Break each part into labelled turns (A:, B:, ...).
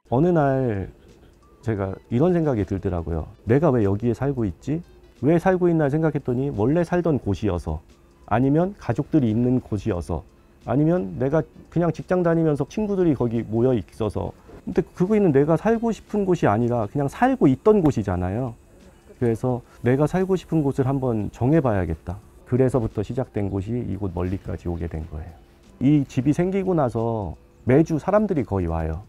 A: 어느 날 제가 이런 생각이 들더라고요. 내가 왜 여기에 살고 있지? 왜 살고 있나 생각했더니 원래 살던 곳이어서, 아니면 가족들이 있는 곳이어서, 아니면 내가 그냥 직장 다니면서 친구들이 거기 모여 있어서. 근데 그거는 내가 살고 싶은 곳이 아니라 그냥 살고 있던 곳이잖아요. 그래서 내가 살고 싶은 곳을 한번 정해봐야겠다. 그래서부터 시작된 곳이 이곳 멀리까지 오게 된 거예요. 이 집이 생기고 나서 매주 사람들이 거의 와요.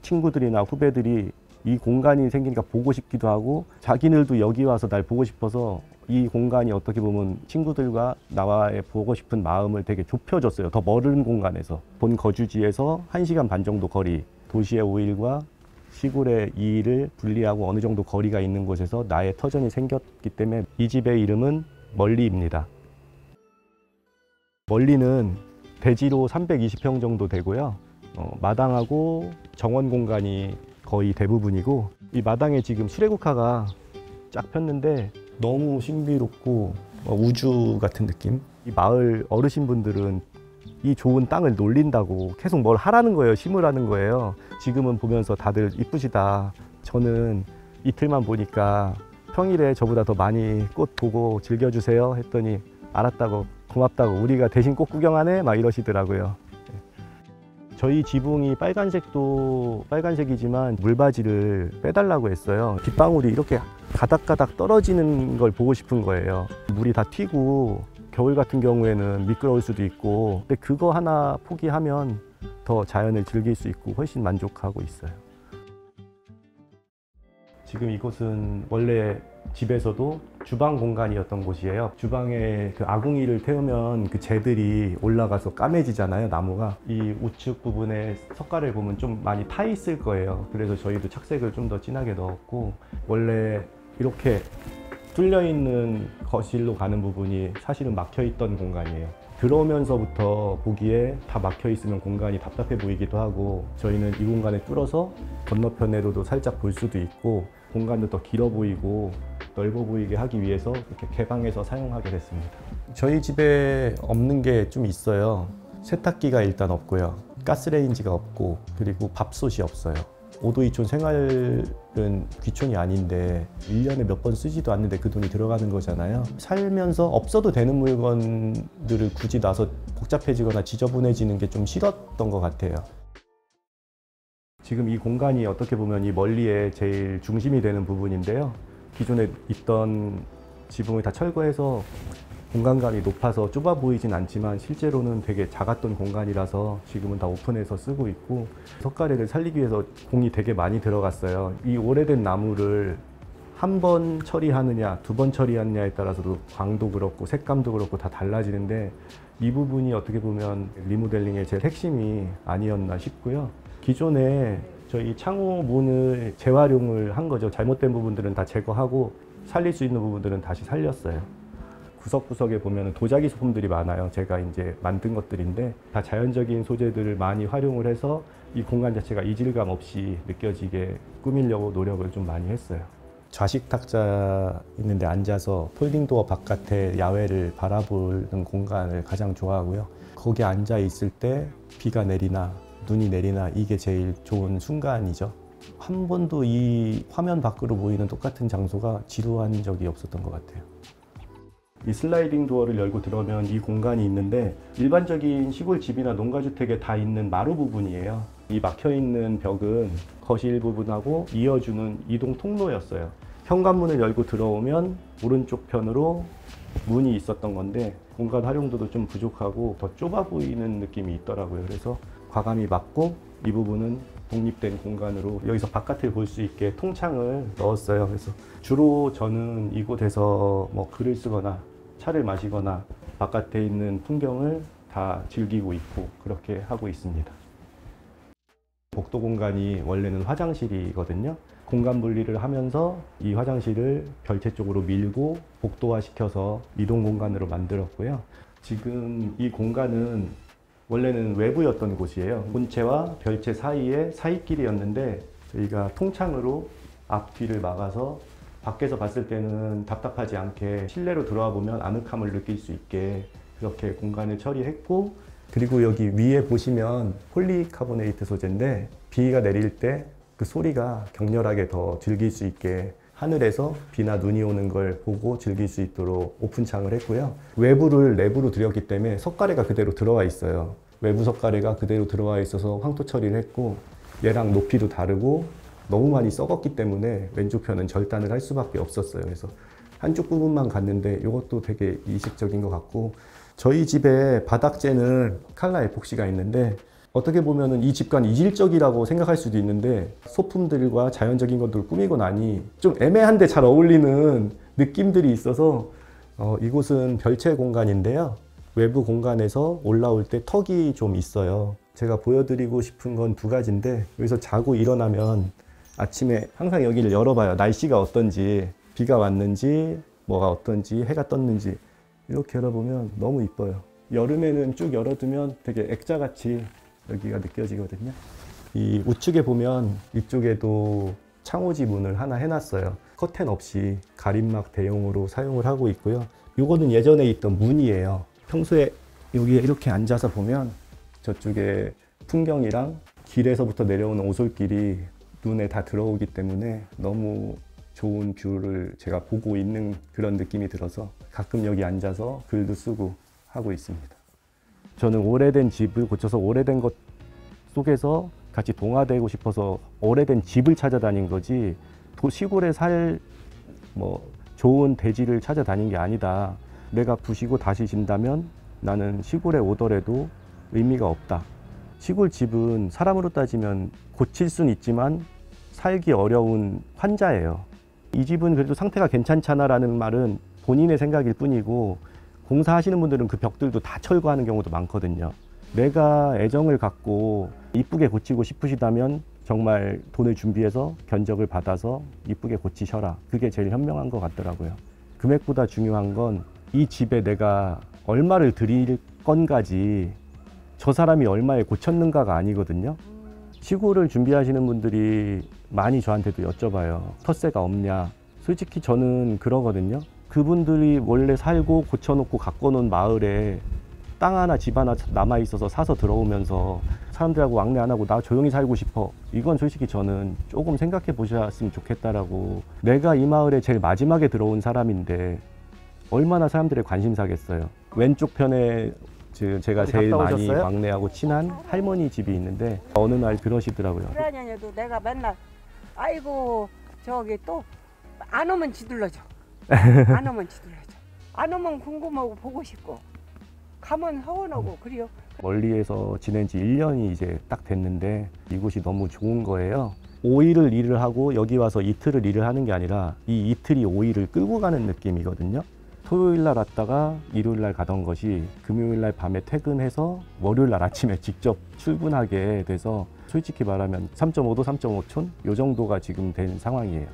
A: 친구들이나 후배들이 이 공간이 생기니까 보고 싶기도 하고, 자기들도 여기 와서 날 보고 싶어서 이 공간이 어떻게 보면 친구들과 나와의 보고 싶은 마음을 되게 좁혀줬어요. 더 멀은 공간에서, 본 거주지에서 1시간 반 정도 거리, 도시의 5일과 시골의 2일을 분리하고 어느 정도 거리가 있는 곳에서 나의 터전이 생겼기 때문에 이 집의 이름은 멀리입니다. 멀리는 대지로 320평 정도 되고요. 마당하고 정원 공간이 거의 대부분이고, 이 마당에 지금 수레국화가 쫙 폈는데 너무 신비롭고 우주 같은 느낌. 이 마을 어르신분들은 이 좋은 땅을 놀린다고 계속 뭘 하라는 거예요. 심으라는 거예요. 지금은 보면서 다들 이쁘시다. 저는 이틀만 보니까 평일에 저보다 더 많이 꽃 보고 즐겨주세요 했더니 알았다고, 고맙다고, 우리가 대신 꽃 구경하네 막 이러시더라고요. 저희 지붕이 빨간색도 빨간색이지만 물바지를 빼달라고 했어요. 빗방울이 이렇게 가닥가닥 떨어지는 걸 보고 싶은 거예요. 물이 다 튀고 겨울 같은 경우에는 미끄러울 수도 있고, 근데 그거 하나 포기하면 더 자연을 즐길 수 있고 훨씬 만족하고 있어요. 지금 이곳은 원래 집에서도 주방 공간이었던 곳이에요. 주방에 그 아궁이를 태우면 그 재들이 올라가서 까매지잖아요, 나무가. 이 우측 부분에 석가래를 보면 좀 많이 타 있을 거예요. 그래서 저희도 착색을 좀 더 진하게 넣었고, 원래 이렇게 뚫려 있는 거실로 가는 부분이 사실은 막혀 있던 공간이에요. 들어오면서부터 보기에 다 막혀 있으면 공간이 답답해 보이기도 하고, 저희는 이 공간을 뚫어서 건너편으로도 살짝 볼 수도 있고 공간도 더 길어 보이고 넓어 보이게 하기 위해서 이렇게 개방해서 사용하게 됐습니다. 저희 집에 없는 게 좀 있어요. 세탁기가 일단 없고요. 가스레인지가 없고, 그리고 밥솥이 없어요. 오도이촌 생활은 귀촌이 아닌데 1년에 몇 번 쓰지도 않는데 그 돈이 들어가는 거잖아요. 살면서 없어도 되는 물건들을 굳이 놔서 복잡해지거나 지저분해지는 게 좀 싫었던 것 같아요. 지금 이 공간이 어떻게 보면 이 멀리의 제일 중심이 되는 부분인데요. 기존에 있던 지붕을 다 철거해서 공간감이 높아서 좁아 보이진 않지만 실제로는 되게 작았던 공간이라서 지금은 다 오픈해서 쓰고 있고, 석가래를 살리기 위해서 공이 되게 많이 들어갔어요. 이 오래된 나무를 한 번 처리하느냐 두 번 처리하느냐에 따라서도 광도 그렇고 색감도 그렇고 다 달라지는데, 이 부분이 어떻게 보면 리모델링의 제일 핵심이 아니었나 싶고요. 기존에 저희 창호 문을 재활용을 한 거죠. 잘못된 부분들은 다 제거하고 살릴 수 있는 부분들은 다시 살렸어요. 구석구석에 보면 도자기 소품들이 많아요. 제가 이제 만든 것들인데 다 자연적인 소재들을 많이 활용을 해서 이 공간 자체가 이질감 없이 느껴지게 꾸미려고 노력을 좀 많이 했어요. 좌식 탁자 있는데 앉아서 폴딩 도어 바깥에 야외를 바라보는 공간을 가장 좋아하고요. 거기 앉아 있을 때 비가 내리나 눈이 내리나 이게 제일 좋은 순간이죠. 한 번도 이 화면 밖으로 보이는 똑같은 장소가 지루한 적이 없었던 것 같아요. 이 슬라이딩 도어를 열고 들어오면 이 공간이 있는데, 일반적인 시골 집이나 농가주택에 다 있는 마루 부분이에요. 이 막혀있는 벽은 거실 부분하고 이어주는 이동 통로였어요. 현관문을 열고 들어오면 오른쪽 편으로 문이 있었던 건데 공간 활용도도 좀 부족하고 더 좁아 보이는 느낌이 있더라고요. 그래서 과감히 막고 이 부분은 독립된 공간으로 여기서 바깥을 볼 수 있게 통창을 넣었어요. 그래서 주로 저는 이곳에서 뭐 글을 쓰거나 차를 마시거나 바깥에 있는 풍경을 다 즐기고 있고 그렇게 하고 있습니다. 복도 공간이 원래는 화장실이거든요. 공간 분리를 하면서 이 화장실을 별채 쪽으로 밀고 복도화 시켜서 이동 공간으로 만들었고요. 지금 이 공간은 원래는 외부였던 곳이에요. 본체와 별채 사이에 사이길이었는데 저희가 통창으로 앞뒤를 막아서 밖에서 봤을 때는 답답하지 않게 실내로 들어와 보면 아늑함을 느낄 수 있게 그렇게 공간을 처리했고, 그리고 여기 위에 보시면 폴리카보네이트 소재인데 비가 내릴 때 그 소리가 격렬하게 더 즐길 수 있게 하늘에서 비나 눈이 오는 걸 보고 즐길 수 있도록 오픈창을 했고요. 외부를 내부로 들였기 때문에 석가래가 그대로 들어와 있어요. 외부 석가래가 그대로 들어와 있어서 황토 처리를 했고, 얘랑 높이도 다르고 너무 많이 썩었기 때문에 왼쪽 편은 절단을 할 수밖에 없었어요. 그래서 한쪽 부분만 갔는데 이것도 되게 이식적인 것 같고, 저희 집에 바닥재는 칼라 에폭시가 있는데 어떻게 보면은 이 집관 이질적이라고 생각할 수도 있는데, 소품들과 자연적인 것들을 꾸미고 나니 좀 애매한데 잘 어울리는 느낌들이 있어서 이곳은 별채 공간인데요. 외부 공간에서 올라올 때 턱이 좀 있어요. 제가 보여드리고 싶은 건 두 가지인데, 여기서 자고 일어나면 아침에 항상 여기를 열어봐요. 날씨가 어떤지, 비가 왔는지, 뭐가 어떤지, 해가 떴는지 이렇게 열어보면 너무 이뻐요. 여름에는 쭉 열어두면 되게 액자같이 여기가 느껴지거든요. 이 우측에 보면 이쪽에도 창호지 문을 하나 해놨어요. 커튼 없이 가림막 대용으로 사용을 하고 있고요. 이거는 예전에 있던 문이에요. 평소에 여기에 이렇게 앉아서 보면 저쪽에 풍경이랑 길에서부터 내려오는 오솔길이 눈에 다 들어오기 때문에 너무 좋은 뷰를 제가 보고 있는 그런 느낌이 들어서 가끔 여기 앉아서 글도 쓰고 하고 있습니다. 저는 오래된 집을 고쳐서 오래된 것 속에서 같이 동화되고 싶어서 오래된 집을 찾아다닌 거지, 시골에 좋은 대지를 찾아다닌 게 아니다. 내가 부시고 다시 진다면 나는 시골에 오더라도 의미가 없다. 시골 집은 사람으로 따지면 고칠 수는 있지만 살기 어려운 환자예요. 이 집은 그래도 상태가 괜찮잖아라는 말은 본인의 생각일 뿐이고, 공사하시는 분들은 그 벽들도 다 철거하는 경우도 많거든요. 내가 애정을 갖고 이쁘게 고치고 싶으시다면 정말 돈을 준비해서 견적을 받아서 이쁘게 고치셔라. 그게 제일 현명한 것 같더라고요. 금액보다 중요한 건 이 집에 내가 얼마를 드릴 건가지, 저 사람이 얼마에 고쳤는가가 아니거든요. 시골을 준비하시는 분들이 많이 저한테도 여쭤봐요. 텃세가 없냐. 솔직히 저는 그러거든요. 그분들이 원래 살고 고쳐놓고 갖고 놓은 마을에 땅 하나 집 하나 남아있어서 사서 들어오면서 사람들하고 왕래 안 하고 나 조용히 살고 싶어. 이건 솔직히 저는 조금 생각해 보셨으면 좋겠다라고. 내가 이 마을에 제일 마지막에 들어온 사람인데 얼마나 사람들의 관심사겠어요. 왼쪽 편에 제가 제일 많이 왕래하고 친한 할머니 집이 있는데 어느 날 그러시더라고요.
B: 그러냐도 내가 맨날 아이고 저기 또 안 오면 지들러져. 안 오면 지들러져. 안 오면 궁금하고 보고 싶고 가면 서운하고 그래요.
A: 멀리에서 지낸 지 1년이 이제 딱 됐는데 이곳이 너무 좋은 거예요. 5일을 일을 하고 여기 와서 이틀을 일을 하는 게 아니라 이 이틀이 5일을 끌고 가는 느낌이거든요. 토요일 날 왔다가 일요일 날 가던 것이 금요일 날 밤에 퇴근해서 월요일 날 아침에 직접 출근하게 돼서 솔직히 말하면 3.5도 3.5촌 요 정도가 지금 된 상황이에요.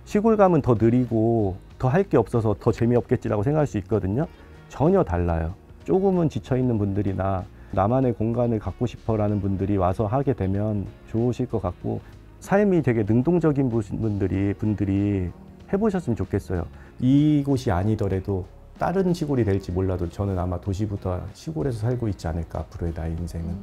A: 시골 가면 더 느리고 더 할 게 없어서 더 재미없겠지라고 생각할 수 있거든요. 전혀 달라요. 조금은 지쳐있는 분들이나 나만의 공간을 갖고 싶어라는 분들이 와서 하게 되면 좋으실 것 같고, 삶이 되게 능동적인 분들이 해보셨으면 좋겠어요. 이곳이 아니더라도 다른 시골이 될지 몰라도 저는 아마 도시보다 시골에서 살고 있지 않을까, 앞으로의 나의 인생은.